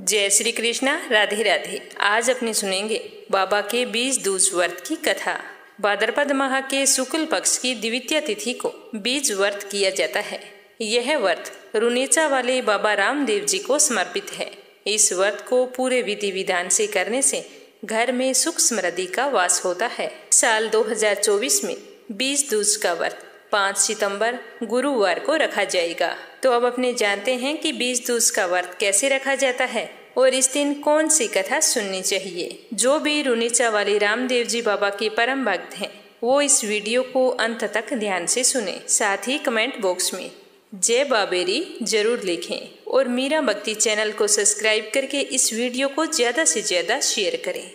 जय श्री कृष्णा। राधे राधे। आज अपने सुनेंगे बाबा के बीज दूज व्रत की कथा। भाद्रपद माह के शुक्ल पक्ष की द्वितीय तिथि को बीज व्रत किया जाता है। यह व्रत रुनेचा वाले बाबा रामदेव जी को समर्पित है। इस व्रत को पूरे विधि विधान से करने से घर में सुख समृद्धि का वास होता है। साल 2024 में बीज दूज का व्रत 5 सितंबर गुरुवार को रखा जाएगा। तो अब अपने जानते हैं कि बीज दूज का व्रत कैसे रखा जाता है और इस दिन कौन सी कथा सुननी चाहिए। जो भी रुनेचा वाले रामदेव जी बाबा के परम भक्त हैं वो इस वीडियो को अंत तक ध्यान से सुने। साथ ही कमेंट बॉक्स में जय बाबेरी जरूर लिखें और मीरा भक्ति चैनल को सब्सक्राइब करके इस वीडियो को ज्यादा से ज्यादा शेयर करें।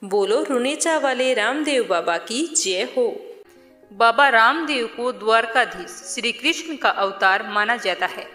बोलो रुनेचा वाले रामदेव बाबा की जय हो। बाबा रामदेव को द्वारकाधीश श्री कृष्ण का अवतार माना जाता है।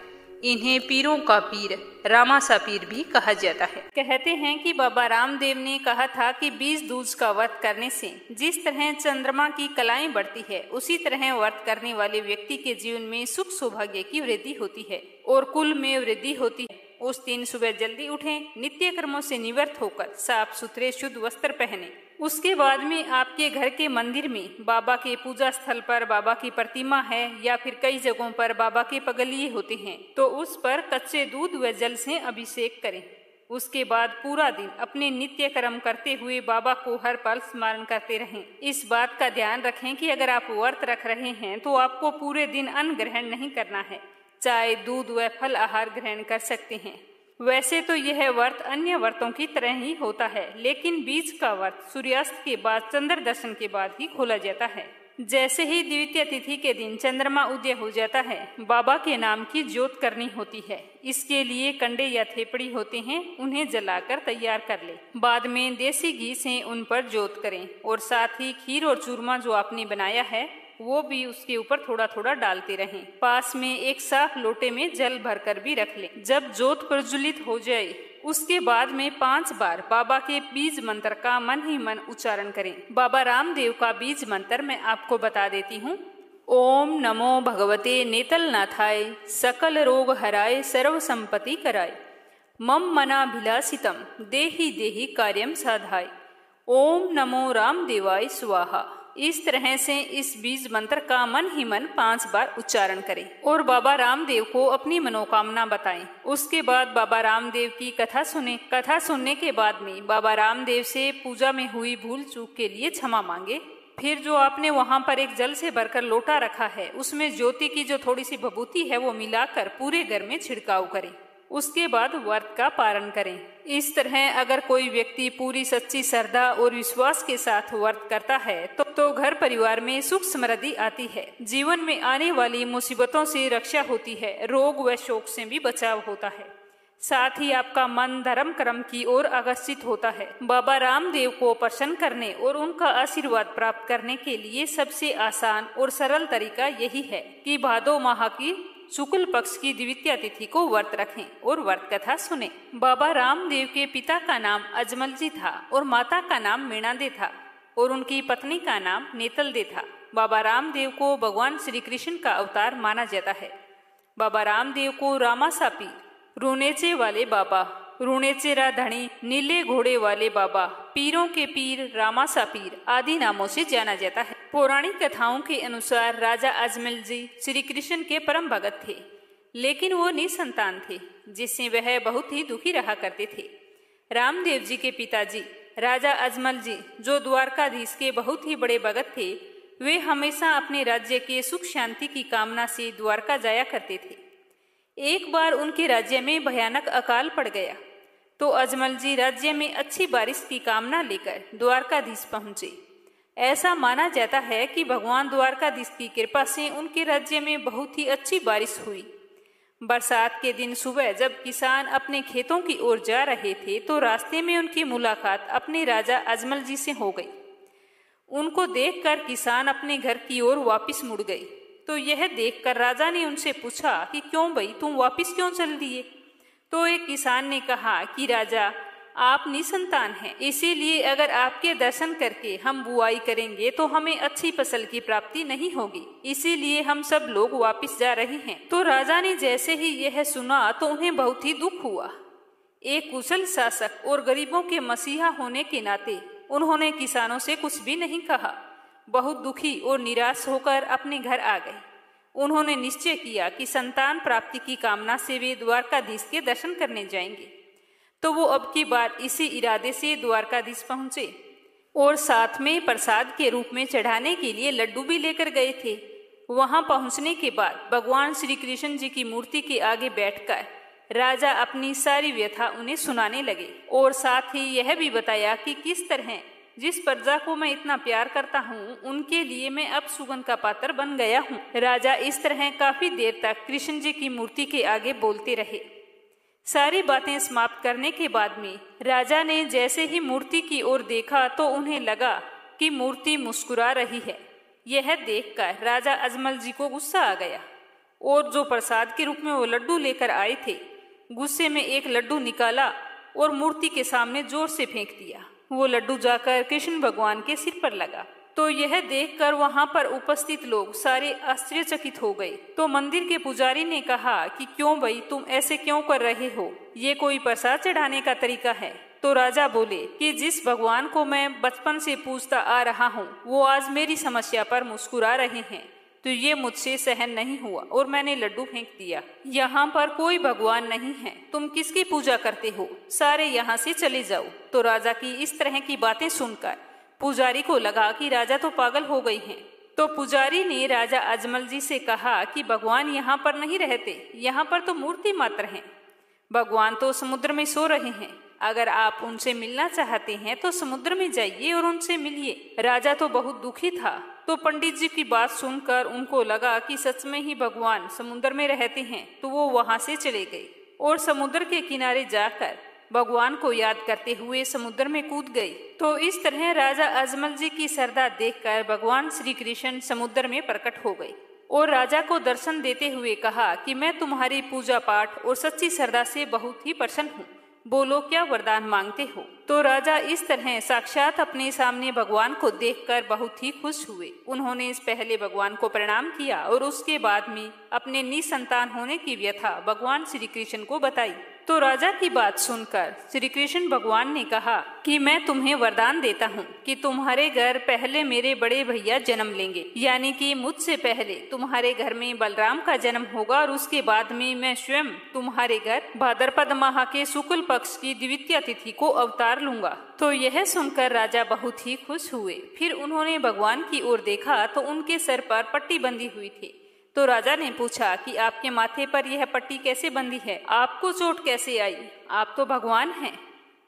इन्हें पीरों का पीर रामासा पीर भी कहा जाता है। कहते हैं कि बाबा रामदेव ने कहा था कि बीज दूज का व्रत करने से जिस तरह चंद्रमा की कलाएं बढ़ती है उसी तरह व्रत करने वाले व्यक्ति के जीवन में सुख सौभाग्य की वृद्धि होती है और कुल में वृद्धि होती है। उस दिन सुबह जल्दी उठें, नित्य कर्मों से निवृत्त होकर साफ सुथरे शुद्ध वस्त्र पहने। उसके बाद में आपके घर के मंदिर में बाबा के पूजा स्थल पर बाबा की प्रतिमा है या फिर कई जगहों पर बाबा के पगलिए होते हैं तो उस पर कच्चे दूध व जल से अभिषेक करें। उसके बाद पूरा दिन अपने नित्य कर्म करते हुए बाबा को हर पल स्मरण करते रहें। इस बात का ध्यान रखें कि अगर आप व्रत रख रहे हैं तो आपको पूरे दिन अन्न ग्रहण नहीं करना है। चाय, दूध व फल आहार ग्रहण कर सकते हैं। वैसे तो यह व्रत अन्य व्रतों की तरह ही होता है, लेकिन बीज का व्रत सूर्यास्त के बाद चंद्र दर्शन के बाद ही खोला जाता है। जैसे ही द्वितीय तिथि के दिन चंद्रमा उदय हो जाता है, बाबा के नाम की ज्योत करनी होती है। इसके लिए कंडे या थेपड़ी होते हैं, उन्हें जलाकर तैयार कर ले। बाद में देसी घी से उन पर ज्योत करें और साथ ही खीर और चूरमा जो आपने बनाया है वो भी उसके ऊपर थोड़ा थोड़ा डालते रहें। पास में एक साफ लोटे में जल भरकर भी रख लें। जब ज्योत प्रज्वलित हो जाए उसके बाद में 5 बार बाबा के बीज मंत्र का मन ही मन उच्चारण करें। बाबा रामदेव का बीज मंत्र मैं आपको बता देती हूँ। ओम नमो भगवते नेतलनाथाय सकल रोग हराय सर्व संपत्ति कराय मम मनाभिलाषितम देहि देहि कार्यम साधाय ओम नमो रामदेवाय स्वाहा। इस तरह से इस बीज मंत्र का मन ही मन 5 बार उच्चारण करें और बाबा रामदेव को अपनी मनोकामना बताएं। उसके बाद बाबा रामदेव की कथा सुने। कथा सुनने के बाद में बाबा रामदेव से पूजा में हुई भूल चूक के लिए क्षमा मांगे। फिर जो आपने वहां पर एक जल से भरकर लोटा रखा है उसमें ज्योति की जो थोड़ी सी भभूति है वो मिलाकर पूरे घर में छिड़काव करें। उसके बाद व्रत का पारण करें। इस तरह अगर कोई व्यक्ति पूरी सच्ची श्रद्धा और विश्वास के साथ व्रत करता है तो घर परिवार में सुख समृद्धि आती है। जीवन में आने वाली मुसीबतों से रक्षा होती है। रोग व शोक से भी बचाव होता है। साथ ही आपका मन धर्म कर्म की ओर आकर्षित होता है। बाबा रामदेव को प्रसन्न करने और उनका आशीर्वाद प्राप्त करने के लिए सबसे आसान और सरल तरीका यही है कि भादो माह की शुक्ल पक्ष की द्वितीय तिथि को व्रत रखें और व्रत कथा सुने। बाबा रामदेव के पिता का नाम अजमल जी था और माता का नाम मीणादे था और उनकी पत्नी का नाम नेतलदे था। बाबा रामदेव को भगवान श्री कृष्ण का अवतार माना जाता है। बाबा रामदेव को रामासा पीर, रुनेचे वाले बाबा, रुनेचेरा धनी, नीले घोड़े वाले बाबा, पीरों के पीर, रामासा पीर आदि नामों से जाना जाता है। पौराणिक कथाओं के अनुसार राजा अजमल जी श्री कृष्ण के परम भगत थे, लेकिन वो निसंतान थे जिससे वह बहुत ही दुखी रहा करते थे। रामदेव जी के पिताजी राजा अजमल जी जो द्वारकाधीश के बहुत ही बड़े भगत थे, वे हमेशा अपने राज्य के सुख शांति की कामना से द्वारका जाया करते थे। एक बार उनके राज्य में भयानक अकाल पड़ गया तो अजमल जी राज्य में अच्छी बारिश की कामना लेकर द्वारकाधीश पहुंचे। ऐसा माना जाता है कि भगवान द्वारकाधीश की कृपा से उनके राज्य में बहुत ही अच्छी बारिश हुई। बरसात के दिन सुबह जब किसान अपने खेतों की ओर जा रहे थे तो रास्ते में उनकी मुलाकात अपने राजा अजमल जी से हो गई। उनको देखकर किसान अपने घर की ओर वापिस मुड़ गए। तो यह देखकर राजा ने उनसे पूछा कि क्यों भाई तुम वापिस क्यों चल दिए। तो एक किसान ने कहा कि राजा आप निसंतान हैं, इसीलिए अगर आपके दर्शन करके हम बुआई करेंगे तो हमें अच्छी फसल की प्राप्ति नहीं होगी, इसीलिए हम सब लोग वापिस जा रहे हैं। तो राजा ने जैसे ही यह सुना तो उन्हें बहुत ही दुख हुआ। एक कुशल शासक और गरीबों के मसीहा होने के नाते उन्होंने किसानों से कुछ भी नहीं कहा। बहुत दुखी और निराश होकर अपने घर आ गए। उन्होंने निश्चय किया कि संतान प्राप्ति की कामना से वे द्वारकाधीश के दर्शन करने जाएंगे। तो वो अब की बार इसी इरादे से द्वारकाधीश पहुंचे और साथ में प्रसाद के रूप में चढ़ाने के लिए लड्डू भी लेकर गए थे। वहां पहुंचने के बाद भगवान श्री कृष्ण जी की मूर्ति के आगे बैठकर राजा अपनी सारी व्यथा उन्हें सुनाने लगे और साथ ही यह भी बताया कि किस तरह जिस प्रजा को मैं इतना प्यार करता हूँ उनके लिए मैं अब सुगंध का पात्र बन गया हूँ। राजा इस तरह काफी देर तक कृष्ण जी की मूर्ति के आगे बोलते रहे। सारी बातें समाप्त करने के बाद में राजा ने जैसे ही मूर्ति की ओर देखा तो उन्हें लगा कि मूर्ति मुस्कुरा रही है। यह देखकर राजा अजमल जी को गुस्सा आ गया और जो प्रसाद के रूप में वो लड्डू लेकर आए थे, गुस्से में एक लड्डू निकाला और मूर्ति के सामने जोर से फेंक दिया। वो लड्डू जाकर कृष्ण भगवान के सिर पर लगा। तो यह देखकर वहां पर उपस्थित लोग सारे आश्चर्यचकित हो गए। तो मंदिर के पुजारी ने कहा कि क्यों भाई, तुम ऐसे क्यों कर रहे हो? ये कोई प्रसाद चढ़ाने का तरीका है? तो राजा बोले कि जिस भगवान को मैं बचपन से पूजता आ रहा हूँ वो आज मेरी समस्या पर मुस्कुरा रहे हैं, तो ये मुझसे सहन नहीं हुआ और मैंने लड्डू फेंक दिया। यहाँ पर कोई भगवान नहीं है, तुम किसकी पूजा करते हो? सारे यहाँ से चले जाओ। तो राजा की इस तरह की बातें सुनकर पुजारी को लगा कि राजा तो पागल हो गई हैं। तो पुजारी ने राजा अजमल जी से कहा कि भगवान यहाँ पर नहीं रहते, यहाँ पर तो मूर्ति मात्र हैं। भगवान तो समुद्र में सो रहे हैं। अगर आप उनसे मिलना चाहते हैं तो समुद्र में जाइए और उनसे मिलिए। राजा तो बहुत दुखी था। तो पंडित जी की बात सुनकर उनको लगा कि सच में ही भगवान समुद्र में रहते हैं। तो वो वहां से चले गए और समुद्र के किनारे जाकर भगवान को याद करते हुए समुद्र में कूद गए। तो इस तरह राजा अजमल जी की श्रद्धा देखकर भगवान श्री कृष्ण समुद्र में प्रकट हो गए और राजा को दर्शन देते हुए कहा कि मैं तुम्हारी पूजा पाठ और सच्ची श्रद्धा से बहुत ही प्रसन्न हूँ। बोलो क्या वरदान मांगते हो? तो राजा इस तरह साक्षात अपने सामने भगवान को देखकर बहुत ही खुश हुए। उन्होंने इस पहले भगवान को प्रणाम किया और उसके बाद में अपने निसंतान होने की व्यथा भगवान श्री कृष्ण को बताई। तो राजा की बात सुनकर श्री कृष्ण भगवान ने कहा कि मैं तुम्हें वरदान देता हूँ कि तुम्हारे घर पहले मेरे बड़े भैया जन्म लेंगे, यानी कि मुझसे पहले तुम्हारे घर में बलराम का जन्म होगा और उसके बाद में मैं स्वयं तुम्हारे घर भाद्रपद माह के शुक्ल पक्ष की द्वितीया तिथि को अवतार लूंगा। तो यह सुनकर राजा बहुत ही खुश हुए। फिर उन्होंने भगवान की ओर देखा तो उनके सर पर पट्टी बंधी हुई थी। तो राजा ने पूछा कि आपके माथे पर यह पट्टी कैसे बंधी है? आपको चोट कैसे आई? आप तो भगवान हैं।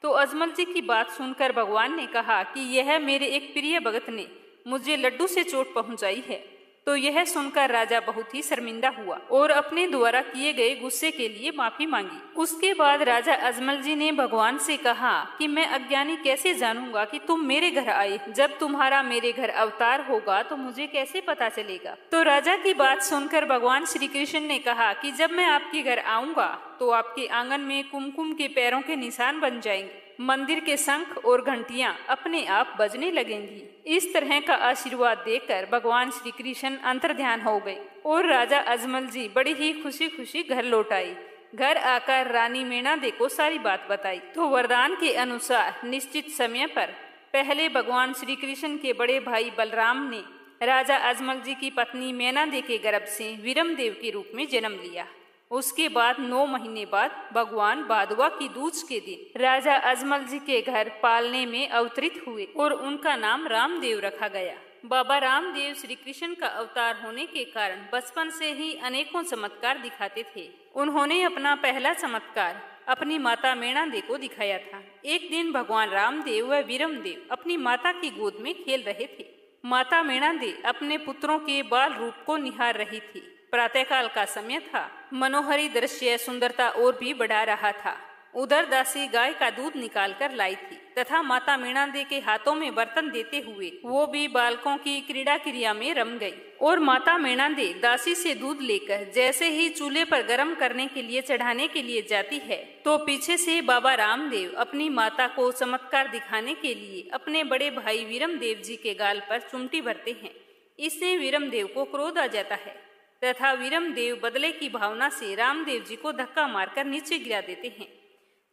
तो अजमल जी की बात सुनकर भगवान ने कहा कि यह मेरे एक प्रिय भगत ने मुझे लड्डू से चोट पहुंचाई है। तो यह सुनकर राजा बहुत ही शर्मिंदा हुआ और अपने द्वारा किए गए गुस्से के लिए माफी मांगी। उसके बाद राजा अजमल जी ने भगवान से कहा कि मैं अज्ञानी कैसे जानूंगा कि तुम मेरे घर आए? जब तुम्हारा मेरे घर अवतार होगा तो मुझे कैसे पता चलेगा? तो राजा की बात सुनकर भगवान श्री कृष्ण ने कहा कि जब मैं आपके घर आऊंगा तो आपके आंगन में कुमकुम के पैरों के निशान बन जाएंगे। मंदिर के शंख और घंटियां अपने आप बजने लगेंगी। इस तरह का आशीर्वाद देकर भगवान श्री कृष्ण अंतर्ध्यान हो गए और राजा अजमल जी बड़ी ही खुशी खुशी घर लौट आए। घर आकर रानी मेणादे को सारी बात बताई। तो वरदान के अनुसार निश्चित समय पर पहले भगवान श्री कृष्ण के बड़े भाई बलराम ने राजा अजमल जी की पत्नी मेणादे के गर्भ से वीरमदेव के रूप में जन्म लिया। उसके बाद 9 महीने बाद भगवान भादवा की दूज के दिन राजा अजमल जी के घर पालने में अवतरित हुए और उनका नाम रामदेव रखा गया। बाबा रामदेव श्री कृष्ण का अवतार होने के कारण बचपन से ही अनेकों चमत्कार दिखाते थे। उन्होंने अपना पहला चमत्कार अपनी माता मेणादे को दिखाया था। एक दिन भगवान रामदेव व वीरमदेव अपनी माता की गोद में खेल रहे थे। माता मेणादे अपने पुत्रों के बाल रूप को निहार रही थी। प्रातःकाल का समय था। मनोहरी दृश्य सुंदरता और भी बढ़ा रहा था। उधर दासी गाय का दूध निकाल कर लाई थी तथा माता मेणादे के हाथों में बर्तन देते हुए वो भी बालकों की क्रीड़ा क्रिया में रम गई। और माता मेणादे दासी से दूध लेकर जैसे ही चूल्हे पर गर्म करने के लिए चढ़ाने के लिए जाती है तो पीछे से बाबा रामदेव अपनी माता को चमत्कार दिखाने के लिए अपने बड़े भाई वीरमदेव जी के गाल पर चुमटी भरते हैं। इससे वीरमदेव को क्रोध आ जाता है तथा वीरमदेव बदले की भावना से रामदेव जी को धक्का मारकर नीचे गिरा देते हैं।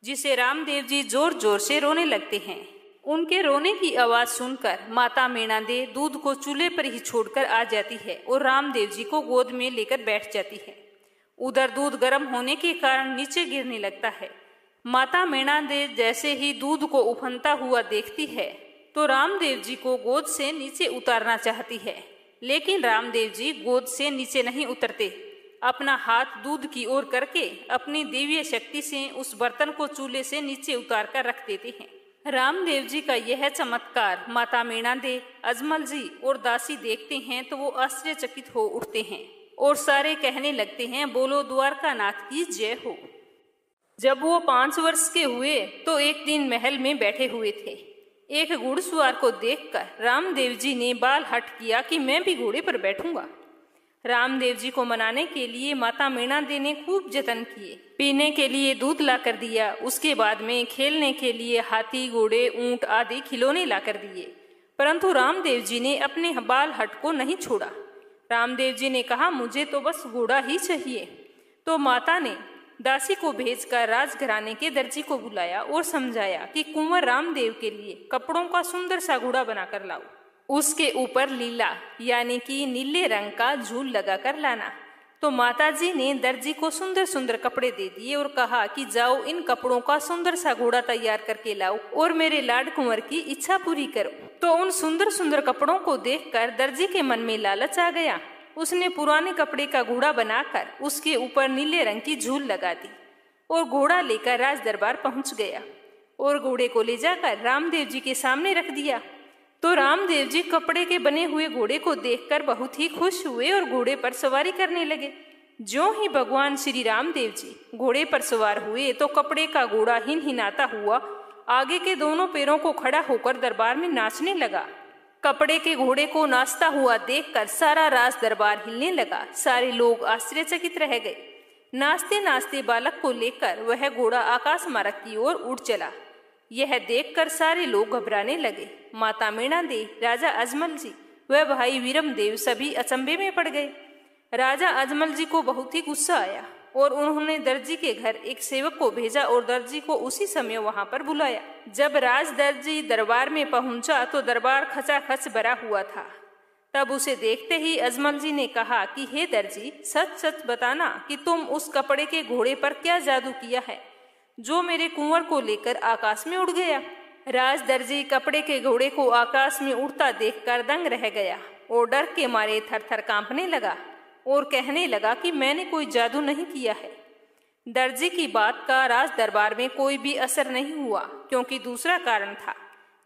जिसे रामदेव जी जोर जोर से रोने लगते हैं। उनके रोने की आवाज सुनकर माता मीणा दे दूध को चूल्हे पर ही छोड़कर आ जाती है और रामदेव जी को गोद में लेकर बैठ जाती है। उधर दूध गर्म होने के कारण नीचे गिरने लगता है। माता मीणा दे जैसे ही दूध को उफनता हुआ देखती है तो रामदेव जी को गोद से नीचे उतारना चाहती है, लेकिन रामदेव जी गोद से नीचे नहीं उतरते। अपना हाथ दूध की ओर करके अपनी दिव्य शक्ति से उस बर्तन को चूल्हे से नीचे उतार कर रख देते हैं। रामदेव जी का यह चमत्कार माता मीणा दे, अजमल जी और दासी देखते हैं तो वो आश्चर्यचकित हो उठते हैं और सारे कहने लगते हैं, बोलो द्वारकानाथ की जय हो। जब वो 5 वर्ष के हुए तो एक दिन महल में बैठे हुए थे। एक घुड़सवार को देखकर रामदेव जी ने बाल हट किया कि मैं भी घोड़े पर बैठूंगा। रामदेव जी को मनाने के लिए माता मीणा दे ने खूब जतन किए। पीने के लिए दूध ला कर दिया, उसके बाद में खेलने के लिए हाथी, घोड़े, ऊंट आदि खिलौने ला कर दिए, परंतु रामदेव जी ने अपने बाल हट को नहीं छोड़ा। रामदेव जी ने कहा, मुझे तो बस घोड़ा ही चाहिए। तो माता ने दासी को भेजकर राजघराने के दर्जी को बुलाया और समझाया कि कुंवर रामदेव के लिए कपड़ों का सुंदर सा घोड़ा बनाकर लाओ। उसके ऊपर लीला यानी कि नीले रंग का झूल लगाकर लाना। तो माताजी ने दर्जी को सुंदर सुंदर कपड़े दे दिए और कहा कि जाओ इन कपड़ों का सुंदर सा घोड़ा तैयार करके लाओ और मेरे लाड कुंवर की इच्छा पूरी करो। तो उन सुंदर सुंदर कपड़ों को देखकर दर्जी के मन में लालच आ गया। उसने पुराने कपड़े का घोड़ा बनाकर उसके ऊपर नीले रंग की झूल लगा दी और घोड़ा लेकर राज दरबार पहुंच गया और घोड़े को ले जाकर रामदेव जी के सामने रख दिया। तो रामदेव जी कपड़े के बने हुए घोड़े को देखकर बहुत ही खुश हुए और घोड़े पर सवारी करने लगे। ज्यों ही भगवान श्री रामदेव जी घोड़े पर सवार हुए तो कपड़े का घोड़ा हिनहिनाता हुआ आगे के दोनों पैरों को खड़ा होकर दरबार में नाचने लगा। कपड़े के घोड़े को नाचता हुआ देखकर सारा राज दरबार हिलने लगा। सारे लोग आश्चर्यचकित रह गए। नाचते नाचते बालक को लेकर वह घोड़ा आकाश मार्ग की ओर उड़ चला। यह देखकर सारे लोग घबराने लगे। माता मीणा दे, राजा अजमल जी व भाई वीरमदेव सभी अचंभे में पड़ गए। राजा अजमल जी को बहुत ही गुस्सा आया और उन्होंने दर्जी के घर एक सेवक को भेजा और दर्जी को उसी समय वहां पर बुलाया। जब राज दर्जी दरबार में पहुंचा तो दरबार खचाखच भरा हुआ था। तब उसे देखते ही अजमल जी ने कहा कि हे दर्जी, सच सच बताना कि तुम उस कपड़े के घोड़े पर क्या जादू किया है जो मेरे कुंवर को लेकर आकाश में उड़ गया। राज दर्जी कपड़े के घोड़े को आकाश में उड़ता देखकर दंग रह गया और डर के मारे थर थर कांपने लगा और कहने लगा कि मैंने कोई जादू नहीं किया है। दर्जी की बात का राज दरबार में कोई भी असर नहीं हुआ, क्योंकि दूसरा कारण था।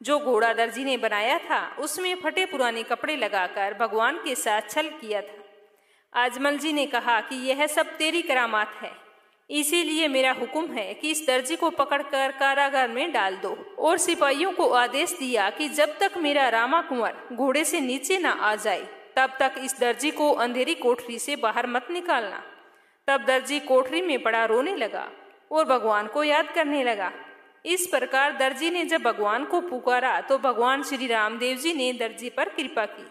जो घोड़ा दर्जी ने बनाया था उसमें फटे पुराने कपड़े लगाकर भगवान के साथ छल किया था। अजमल जी ने कहा कि यह सब तेरी करामात है, इसीलिए मेरा हुक्म है कि इस दर्जी को पकड़कर कारागार में डाल दो। और सिपाहियों को आदेश दिया कि जब तक मेरा रामा कुंवर घोड़े से नीचे न आ जाए तब तक इस दर्जी को अंधेरी कोठरी से बाहर मत निकालना। तब दर्जी कोठरी में पड़ा रोने लगा और भगवान को याद करने लगा। इस प्रकार दर्जी ने जब भगवान को पुकारा तो भगवान श्री रामदेव जी ने दर्जी पर कृपा की,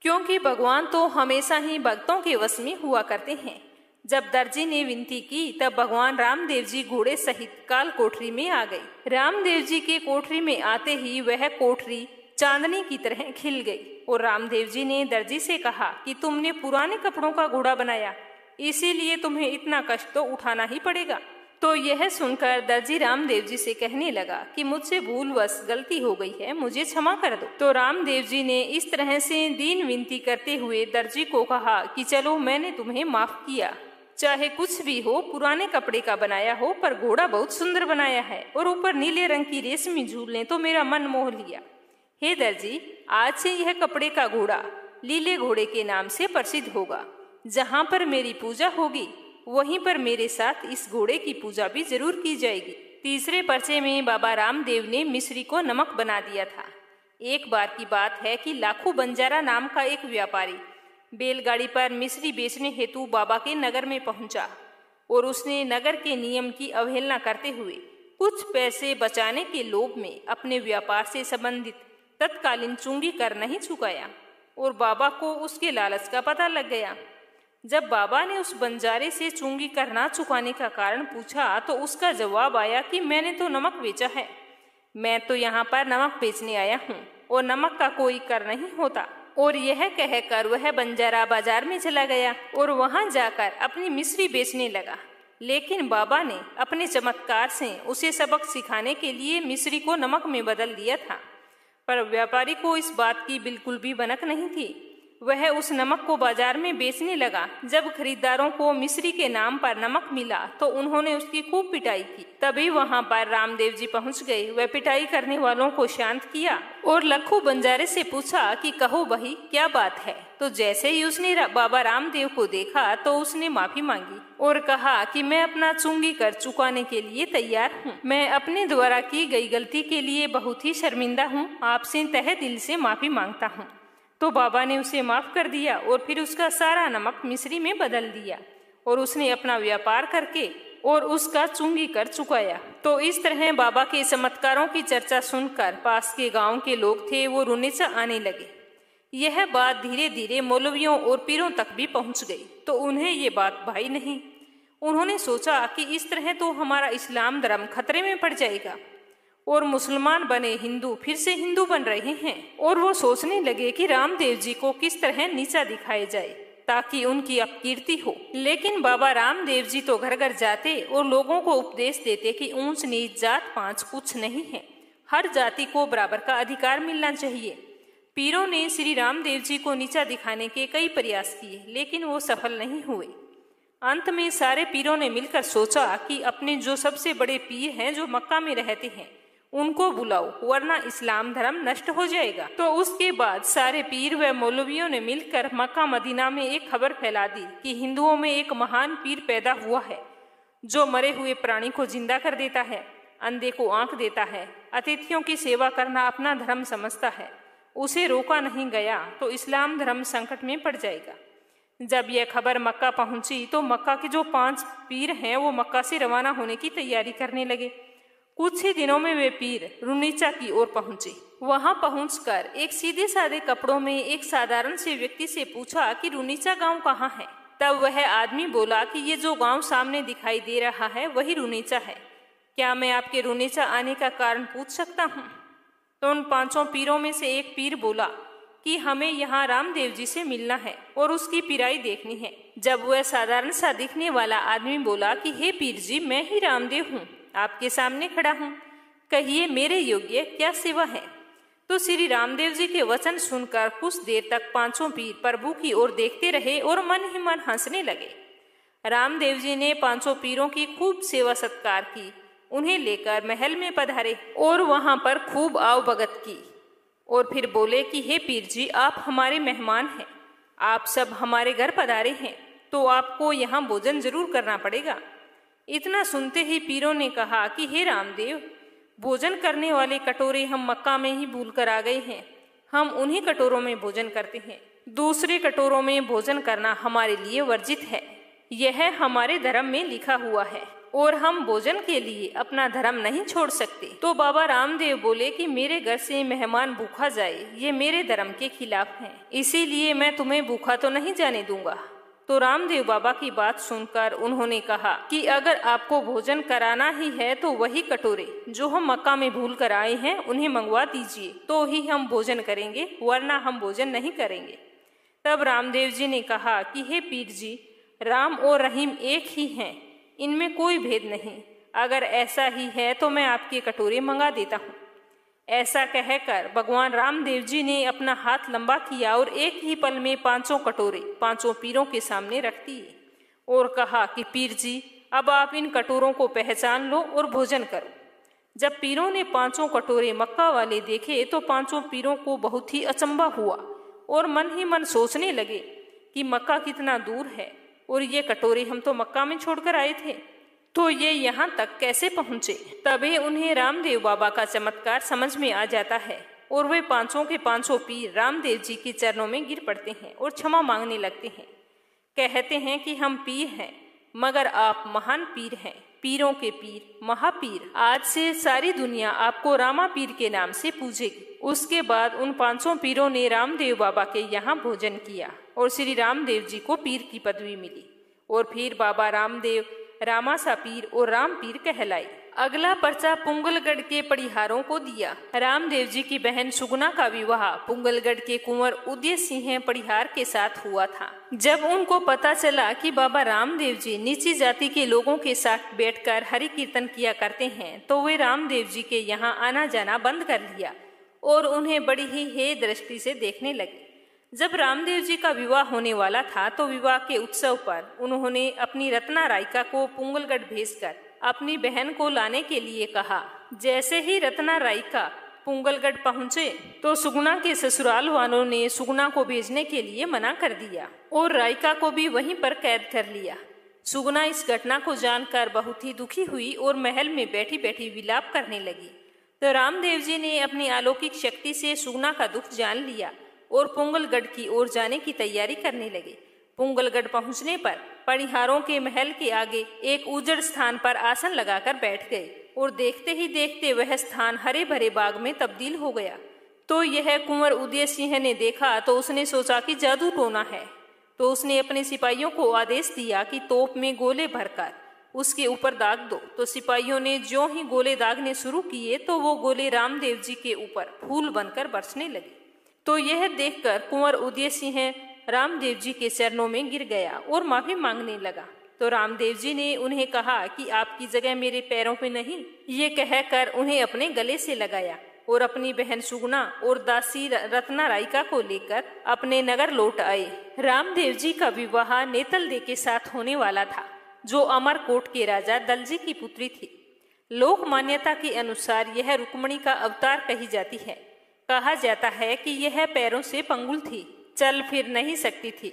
क्योंकि भगवान तो हमेशा ही भक्तों के वश में हुआ करते हैं। जब दर्जी ने विनती की तब भगवान रामदेव जी घोड़े सहित काल कोठरी में आ गए। रामदेव जी के कोठरी में आते ही वह कोठरी चांदनी की तरह खिल गई और रामदेव जी ने दर्जी से कहा कि तुमने पुराने कपड़ों का घोड़ा बनाया, इसीलिए तुम्हें इतना कष्ट तो उठाना ही पड़ेगा। तो यह सुनकर दर्जी रामदेव जी से कहने लगा कि मुझसे भूलवश गलती हो गई है, मुझे क्षमा कर दो। तो रामदेव जी ने इस तरह से दीन विनती करते हुए दर्जी को कहा कि चलो मैंने तुम्हें माफ किया, चाहे कुछ भी हो, पुराने कपड़े का बनाया हो, पर घोड़ा बहुत सुंदर बनाया है और ऊपर नीले रंग की रेशमी झूल ने तो मेरा मन मोह लिया। हे दर्जी, आज से यह कपड़े का घोड़ा लीले घोड़े के नाम से प्रसिद्ध होगा। जहाँ पर मेरी पूजा होगी वहीं पर मेरे साथ इस घोड़े की पूजा भी जरूर की जाएगी। तीसरे पर्चे में बाबा रामदेव ने मिश्री को नमक बना दिया था। एक बार की बात है कि लाखू बंजारा नाम का एक व्यापारी बैलगाड़ी पर मिश्री बेचने हेतु बाबा के नगर में पहुंचा और उसने नगर के नियम की अवहेलना करते हुए कुछ पैसे बचाने के लोभ में अपने व्यापार से संबंधित तत्कालीन चुंगी कर नहीं चुकाया और बाबा को उसके लालच का पता लग गया। जब बाबा ने उस बंजारे से चुंगी कर ना चुकाने का कारण पूछा तो उसका जवाब आया कि मैंने तो नमक बेचा है, मैं तो यहाँ पर नमक बेचने आया हूँ और नमक का कोई कर नहीं होता। और यह कहकर वह बंजारा बाजार में चला गया और वहां जाकर अपनी मिश्री बेचने लगा। लेकिन बाबा ने अपने चमत्कार से उसे सबक सिखाने के लिए मिश्री को नमक में बदल दिया था, पर व्यापारी को इस बात की बिल्कुल भी भनक नहीं थी। वह उस नमक को बाजार में बेचने लगा। जब खरीदारों को मिश्री के नाम पर नमक मिला तो उन्होंने उसकी खूब पिटाई की। तभी वहां पर रामदेव जी पहुंच गए। वह पिटाई करने वालों को शांत किया और लखू बंजारे से पूछा कि कहो भाई क्या बात है। तो जैसे ही उसने बाबा रामदेव को देखा तो उसने माफी मांगी और कहा कि मैं अपना चुंगी कर चुकाने के लिए तैयार हूँ। मैं अपने द्वारा की गई गलती के लिए बहुत ही शर्मिंदा हूँ, आपसे तहे दिल से माफी मांगता हूँ। तो बाबा ने उसे माफ कर दिया और फिर उसका सारा नमक मिश्री में बदल दिया और उसने अपना व्यापार करके और उसका चुंगी कर चुकाया। तो इस तरह बाबा के चमत्कारों की चर्चा सुनकर पास के गांव के लोग थे वो रोनेचा आने लगे। यह बात धीरे धीरे मौलवियों और पीरों तक भी पहुंच गई तो उन्हें ये बात भाई नहीं। उन्होंने सोचा कि इस तरह तो हमारा इस्लाम धर्म खतरे में पड़ जाएगा और मुसलमान बने हिंदू फिर से हिंदू बन रहे हैं। और वो सोचने लगे कि रामदेव जी को किस तरह नीचा दिखाया जाए ताकि उनकी अपकीर्ति हो। लेकिन बाबा रामदेव जी तो घर घर जाते और लोगों को उपदेश देते कि ऊंच नीच जात पांच कुछ नहीं है, हर जाति को बराबर का अधिकार मिलना चाहिए। पीरों ने श्री रामदेव जी को नीचा दिखाने के कई प्रयास किए लेकिन वो सफल नहीं हुए। अंत में सारे पीरों ने मिलकर सोचा कि अपने जो सबसे बड़े पीर हैं जो मक्का में रहते हैं उनको बुलाओ वरना इस्लाम धर्म नष्ट हो जाएगा। तो उसके बाद सारे पीर व मौलवियों ने मिलकर मक्का मदीना में एक खबर फैला दी कि हिंदुओं में एक महान पीर पैदा हुआ है जो मरे हुए प्राणी को जिंदा कर देता है, अंधे को आंख देता है, अतिथियों की सेवा करना अपना धर्म समझता है। उसे रोका नहीं गया तो इस्लाम धर्म संकट में पड़ जाएगा। जब यह खबर मक्का पहुंची तो मक्का के जो 5 पीर हैं वो मक्का से रवाना होने की तैयारी करने लगे। कुछ ही दिनों में वे पीर रुनीचा की ओर पहुंचे। वहां पहुंचकर एक सीधे साधे कपड़ों में एक साधारण से व्यक्ति से पूछा कि रुनीचा गांव कहाँ है। तब वह आदमी बोला कि ये जो गांव सामने दिखाई दे रहा है वही रुनीचा है, क्या मैं आपके रुनीचा आने का कारण पूछ सकता हूँ। तो उन 5 पीरों में से एक पीर बोला कि हमें यहाँ रामदेव जी से मिलना है और उसकी पिराई देखनी है। जब वह साधारण सा दिखने वाला आदमी बोला कि हे पीर जी, मैं ही रामदेव हूँ, आपके सामने खड़ा हूँ, कहिए मेरे योग्य क्या सेवा है। तो श्री रामदेव जी के वचन सुनकर कुछ देर तक 5 पीर प्रभु की ओर देखते रहे और मन ही मन हंसने लगे। रामदेव जी ने 5 पीरों की खूब सेवा सत्कार की, उन्हें लेकर महल में पधारे और वहां पर खूब आवभगत की और फिर बोले कि हे पीर जी, आप हमारे मेहमान हैं, आप सब हमारे घर पधारे हैं तो आपको यहाँ भोजन जरूर करना पड़ेगा। इतना सुनते ही पीरों ने कहा कि हे रामदेव, भोजन करने वाले कटोरे हम मक्का में ही भूल कर आ गए हैं, हम उन्हीं कटोरों में भोजन करते हैं, दूसरे कटोरों में भोजन करना हमारे लिए वर्जित है, यह हमारे धर्म में लिखा हुआ है और हम भोजन के लिए अपना धर्म नहीं छोड़ सकते। तो बाबा रामदेव बोले कि मेरे घर से मेहमान भूखा जाए ये मेरे धर्म के खिलाफ है, इसीलिए मैं तुम्हें भूखा तो नहीं जाने दूंगा। तो रामदेव बाबा की बात सुनकर उन्होंने कहा कि अगर आपको भोजन कराना ही है तो वही कटोरे जो हम मक्का में भूल कर आए हैं उन्हें मंगवा दीजिए तो ही हम भोजन करेंगे, वरना हम भोजन नहीं करेंगे। तब रामदेव जी ने कहा कि हे पीर जी, राम और रहीम एक ही हैं, इनमें कोई भेद नहीं, अगर ऐसा ही है तो मैं आपके कटोरे मंगा देता हूँ। ऐसा कहकर भगवान रामदेव जी ने अपना हाथ लंबा किया और एक ही पल में 5 कटोरे 5 पीरों के सामने रख दिए और कहा कि पीर जी, अब आप इन कटोरों को पहचान लो और भोजन करो। जब पीरों ने 5 कटोरे मक्का वाले देखे तो 5 पीरों को बहुत ही अचंभा हुआ और मन ही मन सोचने लगे कि मक्का कितना दूर है और ये कटोरे हम तो मक्का में छोड़कर आए थे, तो ये यहाँ तक कैसे पहुँचे। तभी उन्हें रामदेव बाबा का चमत्कार समझ में आ जाता है और वे 5 के 5 पीर रामदेव जी के चरणों में गिर पड़ते हैं और क्षमा मांगने लगते हैं। कहते हैं कि हम पीर हैं मगर आप महान पीर हैं, पीरों के पीर, महापीर। आज से सारी दुनिया आपको रामा पीर के नाम से पूजेगी। उसके बाद उन 5 पीरों ने रामदेव बाबा के यहाँ भोजन किया और श्री रामदेव जी को पीर की पदवी मिली और फिर बाबा रामदेव रामासा पीर और राम पीर कहलाए। अगला पर्चा पुंगलगढ़ के पड़िहारों को दिया। रामदेव जी की बहन सुगुना का विवाह पुंगलगढ़ के कुंवर उदय सिंह पड़िहार के साथ हुआ था। जब उनको पता चला कि बाबा रामदेव जी नीची जाति के लोगों के साथ बैठकर हरि कीर्तन किया करते हैं, तो वे रामदेव जी के यहाँ आना जाना बंद कर लिया और उन्हें बड़ी ही हे दृष्टि से देखने लगे। जब रामदेव जी का विवाह होने वाला था तो विवाह के उत्सव पर उन्होंने अपनी रत्ना रायका को पुंगलगढ़ भेजकर अपनी बहन को लाने के लिए कहा। जैसे ही रत्ना रायका पुंगलगढ़ पहुंचे तो सुगुना के ससुराल वालों ने सुगुना को भेजने के लिए मना कर दिया और रायका को भी वहीं पर कैद कर लिया। सुगुना इस घटना को जानकर बहुत ही दुखी हुई और महल में बैठी बैठी विलाप करने लगी। तो रामदेव जी ने अपनी अलौकिक शक्ति से सुगुना का दुख जान लिया और पुंगलगढ़ की ओर जाने की तैयारी करने लगे। पुंगलगढ़ पहुंचने पर पड़िहारों के महल के आगे एक उजड़ स्थान पर आसन लगाकर बैठ गए और देखते ही देखते वह स्थान हरे भरे बाग में तब्दील हो गया। तो यह कुंवर उदय सिंह ने देखा तो उसने सोचा कि जादू टोना है। तो उसने अपने सिपाहियों को आदेश दिया कि तोप में गोले भरकर उसके ऊपर दाग दो। तो सिपाहियों ने ज्यों ही गोले दागने शुरू किए तो वो गोले रामदेव जी के ऊपर फूल बनकर बरसने लगे। तो यह देखकर कुंवर उदय सिंह रामदेव जी के चरणों में गिर गया और माफी मांगने लगा। तो रामदेव जी ने उन्हें कहा कि आपकी जगह मेरे पैरों पे नहीं। ये कहकर उन्हें अपने गले से लगाया और अपनी बहन सुगुना और दासी रत्ना रायका को लेकर अपने नगर लौट आए। रामदेव जी का विवाह नेतल दे के साथ होने वाला था, जो अमरकोट के राजा दलजी की पुत्री थी। लोक मान्यता के अनुसार यह रुक्मणी का अवतार कही जाती है। कहा जाता है कि यह पैरों से पंगुल थी, चल फिर नहीं सकती थी।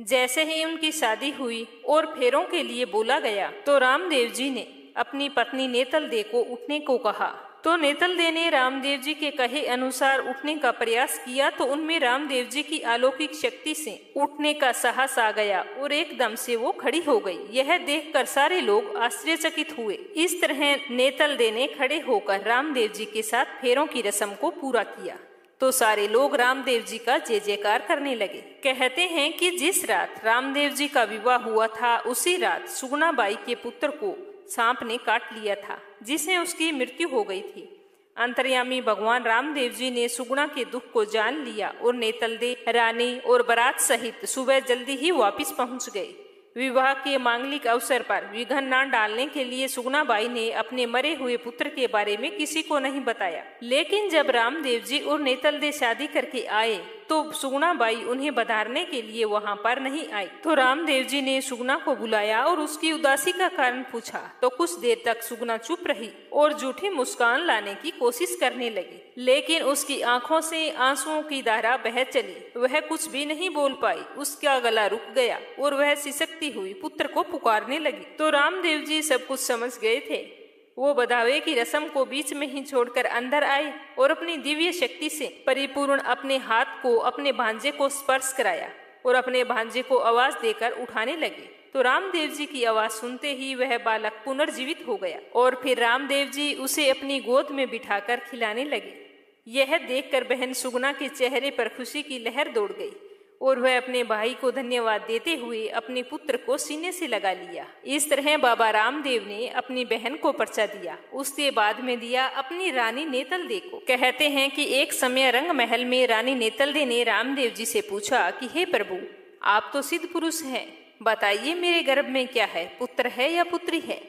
जैसे ही उनकी शादी हुई और फेरों के लिए बोला गया तो रामदेव जी ने अपनी पत्नी नेतल दे को उठने को कहा। तो नेतल दे ने रामदेव जी के कहे अनुसार उठने का प्रयास किया तो उनमें रामदेव जी की अलौकिक शक्ति से उठने का साहस आ गया और एकदम से वो खड़ी हो गई। यह देखकर सारे लोग आश्चर्यचकित हुए। इस तरह नेतल दे ने खड़े होकर रामदेव जी के साथ फेरों की रस्म को पूरा किया। तो सारे लोग रामदेव जी का जय जयकार करने लगे। कहते हैं कि जिस रात रामदेव जी का विवाह हुआ था उसी रात सुगुना बाई के पुत्र को सांप ने काट लिया था, जिससे उसकी मृत्यु हो गई थी। अंतर्यामी भगवान रामदेव जी ने सुगुना के दुख को जान लिया और नेतल दे, रानी और बारात सहित सुबह जल्दी ही वापस पहुंच गए। विवाह के मांगलिक अवसर पर विघ्न न डालने के लिए सुगुना बाई ने अपने मरे हुए पुत्र के बारे में किसी को नहीं बताया। लेकिन जब रामदेव जी और नेतल दे शादी करके आए तो सुगुना बाई उन्हें बधारने के लिए वहां पर नहीं आई। तो रामदेव जी ने सुगुना को बुलाया और उसकी उदासी का कारण पूछा। तो कुछ देर तक सुगुना चुप रही और झूठी मुस्कान लाने की कोशिश करने लगी, लेकिन उसकी आंखों से आंसुओं की धारा बह चली। वह कुछ भी नहीं बोल पाई। उसका गला रुक गया और वह सिसकती हुई पुत्र को पुकारने लगी। तो रामदेव जी सब कुछ समझ गए थे। वो बधावे की रस्म को बीच में ही छोड़कर अंदर आए और अपनी दिव्य शक्ति से परिपूर्ण अपने हाथ को अपने भांजे को स्पर्श कराया और अपने भांजे को आवाज देकर उठाने लगे। तो रामदेव जी की आवाज सुनते ही वह बालक पुनर्जीवित हो गया और फिर रामदेव जी उसे अपनी गोद में बिठाकर खिलाने लगे। यह देखकर बहन सुगुना के चेहरे पर खुशी की लहर दौड़ गई और वह अपने भाई को धन्यवाद देते हुए अपने पुत्र को सीने से लगा लिया। इस तरह बाबा रामदेव ने अपनी बहन को पर्चा दिया। उसके बाद में दिया अपनी रानी नेतल दे को। कहते हैं कि एक समय रंग महल में रानी नेतल दे ने रामदेव जी से पूछा कि हे प्रभु, आप तो सिद्ध पुरुष हैं, बताइए मेरे गर्भ में क्या है, पुत्र है या पुत्री है?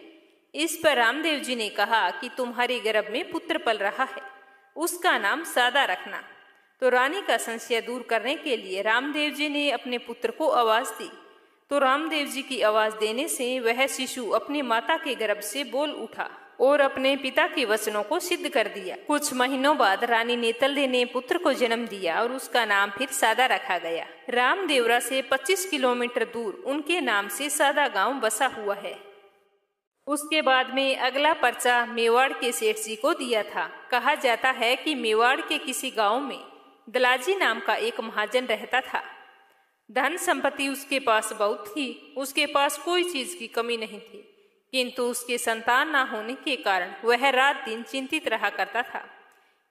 इस पर रामदेव जी ने कहा कि तुम्हारे गर्भ में पुत्र पल रहा है, उसका नाम सादा रखना। तो रानी का संशय दूर करने के लिए रामदेव जी ने अपने पुत्र को आवाज दी। तो रामदेव जी की आवाज देने से वह शिशु अपनी माता के गर्भ से बोल उठा और अपने पिता के वचनों को सिद्ध कर दिया। कुछ महीनों बाद रानी नेतल दे ने पुत्र को जन्म दिया और उसका नाम फिर सादा रखा गया। रामदेवरा से 25 किलोमीटर दूर उनके नाम से सादा गांव बसा हुआ है। उसके बाद में अगला पर्चा मेवाड़ के सेठ जी को दिया था। कहा जाता है कि मेवाड़ के किसी गांव में दलाजी नाम का एक महाजन रहता था। धन संपत्ति उसके पास बहुत थी, उसके पास कोई चीज की कमी नहीं थी, किंतु उसके संतान न होने के कारण वह रात दिन चिंतित रहा करता था।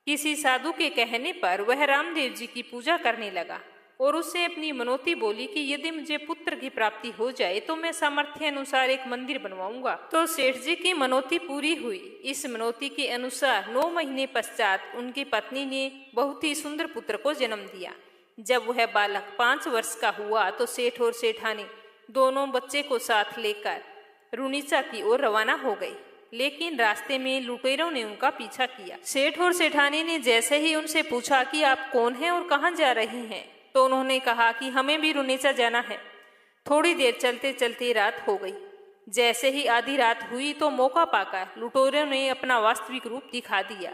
किसी साधु के कहने पर वह रामदेव जी की पूजा करने लगा और उससे अपनी मनोती बोली कि यदि मुझे पुत्र की प्राप्ति हो जाए तो मैं सामर्थ्य अनुसार एक मंदिर बनवाऊंगा। तो सेठ जी की मनोती पूरी हुई। इस मनोती के अनुसार 9 महीने पश्चात उनकी पत्नी ने बहुत ही सुंदर पुत्र को जन्म दिया। जब वह बालक 5 वर्ष का हुआ तो सेठ और सेठानी दोनों बच्चे को साथ लेकर रुनीचा की ओर रवाना हो गए, लेकिन रास्ते में लुटेरों ने उनका पीछा किया। सेठ और सेठानी ने जैसे ही उनसे पूछा कि आप कौन हैं और कहाँ जा रहे हैं, तो उन्होंने कहा कि हमें भी रुनीचा जाना है। थोड़ी देर चलते चलते रात हो गई। जैसे ही आधी रात हुई तो मौका पाकर लुटेरों ने अपना वास्तविक रूप दिखा दिया।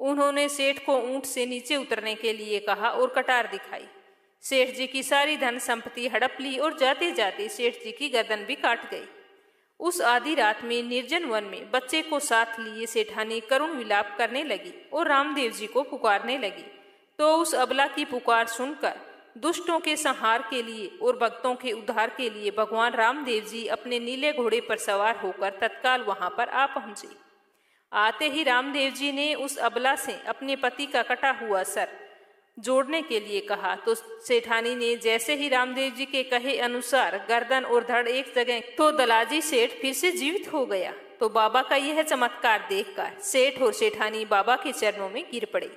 उन्होंने सेठ को ऊंट से नीचे उतरने के लिए कहा और कटार दिखाई। सेठ जी की सारी धन संपत्ति हड़प ली और जाते जाते सेठ जी की गर्दन भी काट गई। उस आधी रात में निर्जन वन में बच्चे को साथ लिए सेठानी करुण विलाप करने लगी और रामदेव जी को पुकारने लगी। तो उस अबला की पुकार सुनकर दुष्टों के संहार के लिए और भक्तों के उद्धार के लिए भगवान रामदेव जी अपने नीले घोड़े पर सवार होकर तत्काल वहां पर आ पहुंचे। आते ही रामदेव जी ने उस अबला से अपने पति का कटा हुआ सर जोड़ने के लिए कहा। तो सेठानी ने जैसे ही रामदेव जी के कहे अनुसार गर्दन और धड़ एक जगह, तो दलाजी सेठ फिर से जीवित हो गया। तो बाबा का यह चमत्कार देखकर सेठ और सेठानी बाबा के चरणों में गिर पड़े।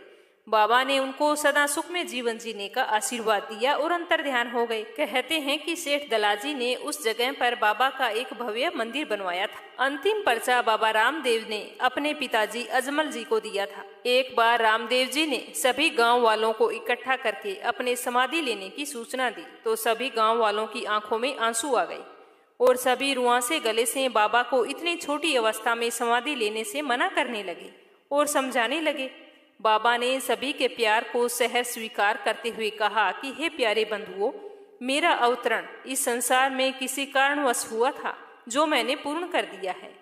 बाबा ने उनको सदा सुख में जीवन जीने का आशीर्वाद दिया और अंतर ध्यान हो गए। कहते हैं कि सेठ दलाजी ने उस जगह पर बाबा का एक भव्य मंदिर बनवाया था। अंतिम पर्चा बाबा रामदेव ने अपने पिताजी अजमल जी को दिया था। एक बार रामदेव जी ने सभी गांव वालों को इकट्ठा करके अपने समाधि लेने की सूचना दी, तो सभी गांव वालों की आंखों में आंसू आ गए और सभी रुआंसे गले से बाबा को इतनी छोटी अवस्था में समाधि लेने से मना करने लगे और समझाने लगे। बाबा ने सभी के प्यार को सहर्ष स्वीकार करते हुए कहा कि हे प्यारे बंधुओं, मेरा अवतरण इस संसार में किसी कारणवश हुआ था जो मैंने पूर्ण कर दिया है।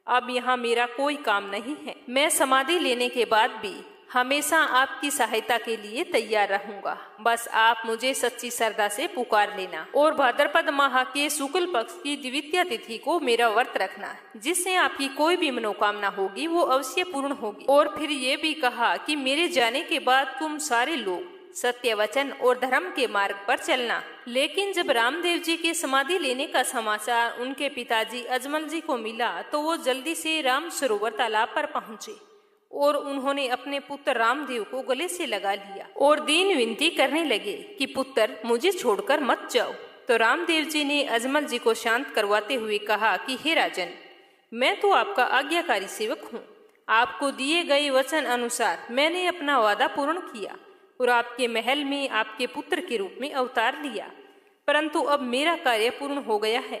अब यहाँ मेरा कोई काम नहीं है। मैं समाधि लेने के बाद भी हमेशा आपकी सहायता के लिए तैयार रहूंगा। बस आप मुझे सच्ची श्रद्धा से पुकार लेना और भाद्रपद माह के शुक्ल पक्ष की द्वितीया तिथि को मेरा व्रत रखना, जिससे आपकी कोई भी मनोकामना होगी वो अवश्य पूर्ण होगी। और फिर ये भी कहा कि मेरे जाने के बाद तुम सारे लोग सत्य वचन और धर्म के मार्ग पर चलना। लेकिन जब रामदेव जी के समाधि लेने का समाचार उनके पिताजी अजमल जी को मिला तो वो जल्दी से राम सरोवर तालाब पर पहुंचे और उन्होंने अपने पुत्र रामदेव को गले से लगा लिया और दीन विनती करने लगे कि पुत्र मुझे छोड़कर मत जाओ। तो रामदेव जी ने अजमल जी को शांत करवाते हुए कहा कि हे राजन, मैं तो आपका आज्ञाकारी सेवक हूँ। आपको दिए गए वचन अनुसार मैंने अपना वादा पूर्ण किया और आपके महल में आपके पुत्र के रूप में अवतार लिया, परंतु अब मेरा कार्य पूर्ण हो गया है।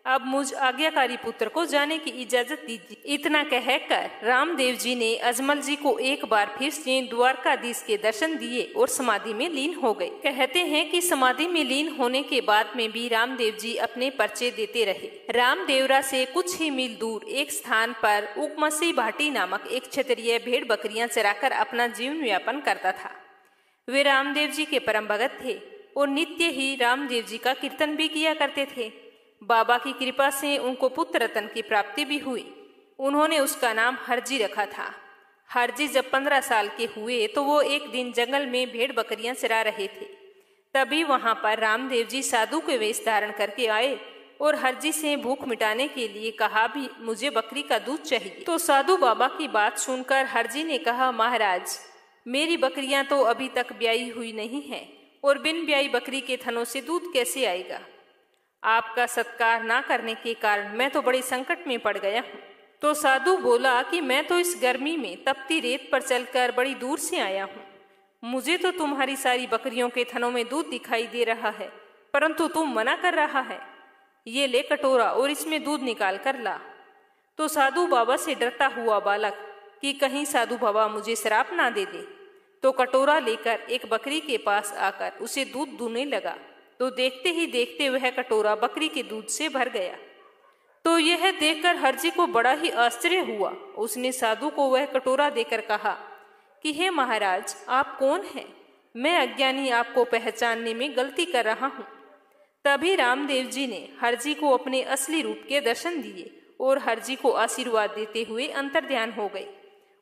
अब मुझ आज्ञाकारी पुत्र को जाने की इजाजत दीजिए। इतना कहकर रामदेव जी ने अजमल जी को एक बार फिर से द्वारकाधीश के दर्शन दिए और समाधि में लीन हो गए। कहते हैं कि समाधि में लीन होने के बाद में भी रामदेव जी अपने पर्चे देते रहे। रामदेवरा से कुछ ही मील दूर एक स्थान पर उकमसी भाटी नामक एक क्षत्रिय भेड़ बकरियां चराकर अपना जीवन यापन करता था। वे रामदेव जी के परम भगत थे और नित्य ही रामदेव जी का कीर्तन भी किया करते थे। बाबा की कृपा से उनको पुत्र रतन की प्राप्ति भी हुई। उन्होंने उसका नाम हरजी रखा था। हरजी जब 15 साल के हुए तो वो एक दिन जंगल में भेड़ बकरियां चरा रहे थे। तभी वहां पर रामदेव जी साधु के वेश धारण करके आए और हरजी से भूख मिटाने के लिए कहा भी मुझे बकरी का दूध चाहिए। तो साधु बाबा की बात सुनकर हरजी ने कहा, महाराज, मेरी बकरियां तो अभी तक ब्याई हुई नहीं है और बिन ब्याई बकरी के थनों से दूध कैसे आएगा। आपका सत्कार ना करने के कारण मैं तो बड़े संकट में पड़ गया हूँ। तो साधु बोला कि मैं तो इस गर्मी में तपती रेत पर चलकर बड़ी दूर से आया हूँ। मुझे तो तुम्हारी सारी बकरियों के थनों में दूध दिखाई दे रहा है, परंतु तुम मना कर रहा है। ये ले कटोरा और इसमें दूध निकाल कर ला। तो साधु बाबा से डरता हुआ बालक कि कहीं साधु बाबा मुझे श्राप ना दे दे, तो कटोरा लेकर एक बकरी के पास आकर उसे दूध दूहने लगा। तो देखते ही देखते वह कटोरा बकरी के दूध से भर गया। तो यह देखकर हरजी को बड़ा ही आश्चर्य हुआ। उसने साधु को वह कटोरा देकर कहा कि हे महाराज, आप कौन हैं? मैं अज्ञानी आपको पहचानने में गलती कर रहा हूँ। तभी रामदेव जी ने हरजी को अपने असली रूप के दर्शन दिए और हरजी को आशीर्वाद देते हुए अंतर्ध्यान हो गए।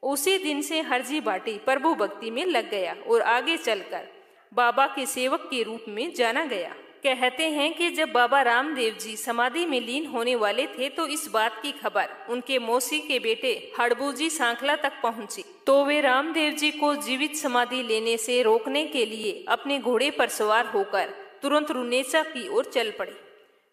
उसी दिन से हरजी बाटी प्रभु भक्ति में लग गया और आगे चलकर बाबा के सेवक के रूप में जाना गया। कहते हैं कि जब बाबा रामदेव जी समाधि में लीन होने वाले थे तो इस बात की खबर उनके मौसी के बेटे हड़बूजी सांखला तक पहुंची, तो वे रामदेव जी को जीवित समाधि लेने से रोकने के लिए अपने घोड़े पर सवार होकर तुरंत रुनेचा की ओर चल पड़े।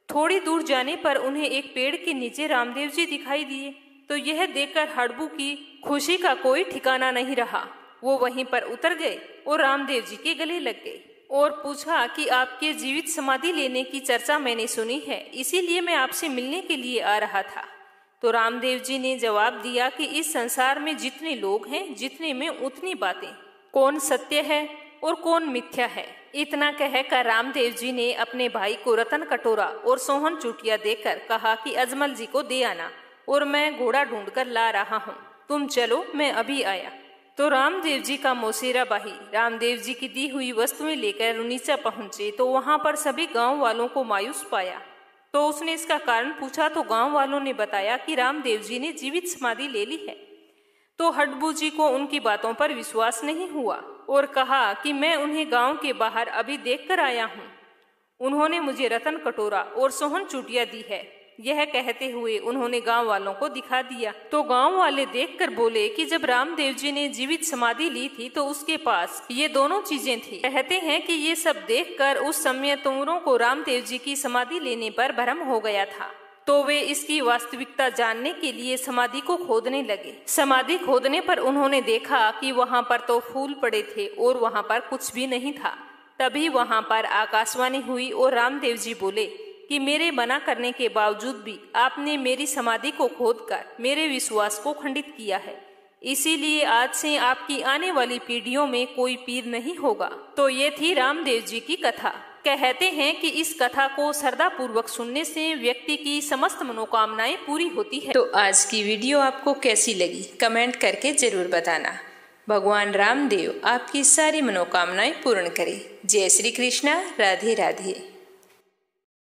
थोड़ी दूर जाने पर उन्हें एक पेड़ के नीचे रामदेव जी दिखाई दिए, तो यह देखकर हड़बू की खुशी का कोई ठिकाना नहीं रहा। वो वहीं पर उतर गए और रामदेव जी के गले लग गए और पूछा कि आपके जीवित समाधि लेने की चर्चा मैंने सुनी है, इसीलिए मैं आपसे मिलने के लिए आ रहा था। तो रामदेव जी ने जवाब दिया कि इस संसार में जितने लोग हैं, जितने में उतनी बातें, कौन सत्य है और कौन मिथ्या है। इतना कहकर रामदेव जी ने अपने भाई को रतन कटोरा और सोहन चूटिया देकर कहा कि अजमल जी को दे आना और मैं घोड़ा ढूंढकर ला रहा हूँ, तुम चलो, मैं अभी आया। तो रामदेव जी का मौसेरा भाई रामदेव जी की दी हुई वस्तुएं लेकर रुनीचा पहुंचे तो वहां पर सभी गांव वालों को मायूस पाया। तो उसने इसका कारण पूछा तो गांव वालों ने बताया कि रामदेव जी ने जीवित समाधि ले ली है। तो हड़बू जी को उनकी बातों पर विश्वास नहीं हुआ और कहा कि मैं उन्हें गांव के बाहर अभी देख कर आया हूँ, उन्होंने मुझे रतन कटोरा और सोहन चूटिया दी है। यह कहते हुए उन्होंने गांव वालों को दिखा दिया। तो गांव वाले देखकर बोले कि जब रामदेव जी ने जीवित समाधि ली थी तो उसके पास ये दोनों चीजें थी। कहते हैं कि ये सब देखकर उस समय तुमरों को रामदेव जी की समाधि लेने पर भ्रम हो गया था, तो वे इसकी वास्तविकता जानने के लिए समाधि को खोदने लगे। समाधि खोदने पर उन्होंने देखा कि वहां पर तो फूल पड़े थे और वहां पर कुछ भी नहीं था। तभी वहां पर आकाशवाणी हुई और रामदेव जी बोले कि मेरे मना करने के बावजूद भी आपने मेरी समाधि को खोदकर मेरे विश्वास को खंडित किया है, इसीलिए आज से आपकी आने वाली पीढ़ियों में कोई पीर नहीं होगा। तो ये थी रामदेव जी की कथा। कहते हैं कि इस कथा को श्रद्धा पूर्वक सुनने से व्यक्ति की समस्त मनोकामनाएं पूरी होती है। तो आज की वीडियो आपको कैसी लगी कमेंट करके जरूर बताना। भगवान रामदेव आपकी सारी मनोकामनाएं पूर्ण करे। जय श्री कृष्णा। राधे राधे।